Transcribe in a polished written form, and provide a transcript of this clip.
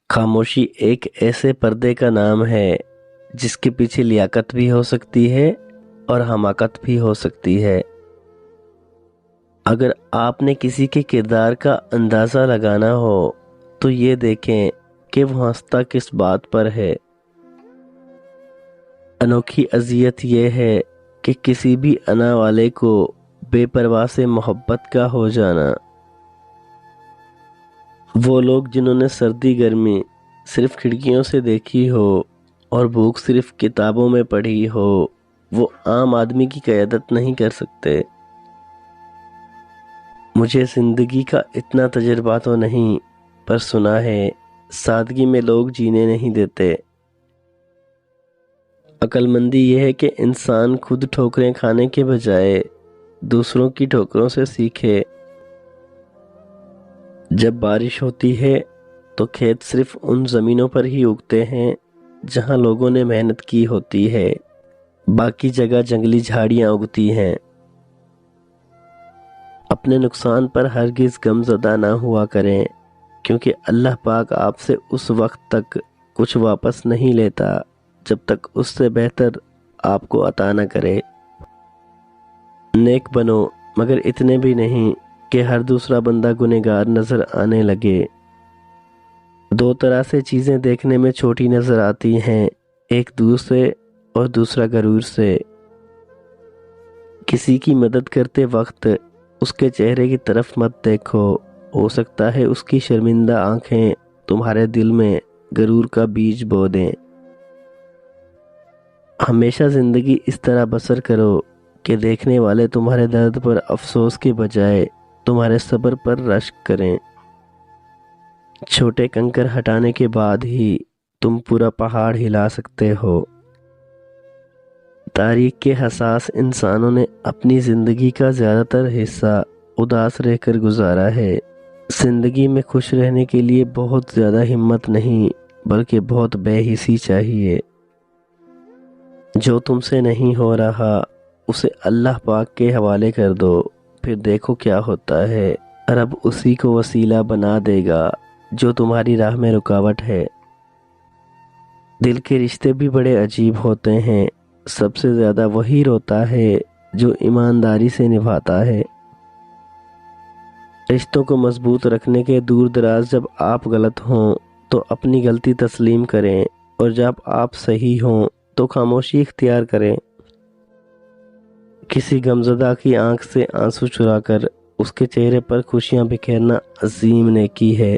خاموشی ایک ایسے پردے کا نام ہے جس کے پیچھے لیاقت بھی ہو سکتی ہے اور حماقت بھی ہو سکتی ہے۔ اگر آپ نے کسی کے کردار کا اندازہ لگانا ہو تو یہ دیکھیں کہ وہ ہنستا کس بات پر ہے۔ انوکھی اذیت یہ ہے کہ کسی بھی انا والے کو بے پرواہ سے محبت کا ہو جانا۔ وہ لوگ جنہوں نے سردی گرمی صرف کھڑکیوں سے دیکھی ہو اور بھوک صرف کتابوں میں پڑھی ہو، وہ عام آدمی کی قیادت نہیں کر سکتے۔ مجھے زندگی کا اتنا تجربہ تو نہیں، پر سنا ہے سادگی میں لوگ جینے نہیں دیتے۔ عقل مندی یہ ہے کہ انسان خود ٹھوکریں کھانے کے بجائے دوسروں کی ٹھوکروں سے سیکھے۔ جب بارش ہوتی ہے تو کھیت صرف ان زمینوں پر ہی اگتے ہیں جہاں لوگوں نے محنت کی ہوتی ہے، باقی جگہ جنگلی جھاڑیاں اگتی ہیں۔ اپنے نقصان پر ہرگز غم زدہ نہ ہوا کریں، کیونکہ اللہ پاک آپ سے اس وقت تک کچھ واپس نہیں لیتا جب تک اس سے بہتر آپ کو عطا نہ کرے۔ نیک بنو مگر اتنے بھی نہیں کہ ہر دوسرا بندہ گنہگار نظر آنے لگے۔ دو طرح سے چیزیں دیکھنے میں چھوٹی نظر آتی ہیں، ایک دور سے اور دوسرا غرور سے۔ کسی کی مدد کرتے وقت اس کے چہرے کی طرف مت دیکھو، ہو سکتا ہے اس کی شرمندہ آنکھیں تمہارے دل میں غرور کا بیج بو دیں۔ ہمیشہ زندگی اس طرح بسر کرو کہ دیکھنے والے تمہارے درد پر افسوس کے بجائے تمہارے صبر پر رشک کریں۔ چھوٹے کنکر ہٹانے کے بعد ہی تم پورا پہاڑ ہلا سکتے ہو۔ تاریخ کے حساس انسانوں نے اپنی زندگی کا زیادہ تر حصہ اداس رہ کر گزارا ہے۔ زندگی میں خوش رہنے کے لیے بہت زیادہ ہمت نہیں، بلکہ بہت بے حسی چاہیے۔ جو تم سے نہیں ہو رہا اسے اللہ پاک کے حوالے کر دو، پھر دیکھو کیا ہوتا ہے۔ رب اسی کو وسیلہ بنا دے گا جو تمہاری راہ میں رکاوٹ ہے۔ دل کے رشتے بھی بڑے عجیب ہوتے ہیں، سب سے زیادہ وہی روتا ہے جو ایمانداری سے نبھاتا ہے۔ رشتوں کو مضبوط رکھنے کے دور دراز جب آپ غلط ہوں تو اپنی غلطی تسلیم کریں، اور جب آپ صحیح ہوں تو خاموشی اختیار کریں۔ کسی غمزدہ کی آنکھ سے آنسو چرا کر اس کے چہرے پر خوشیاں بکھیرنا عظیم نیکی ہے۔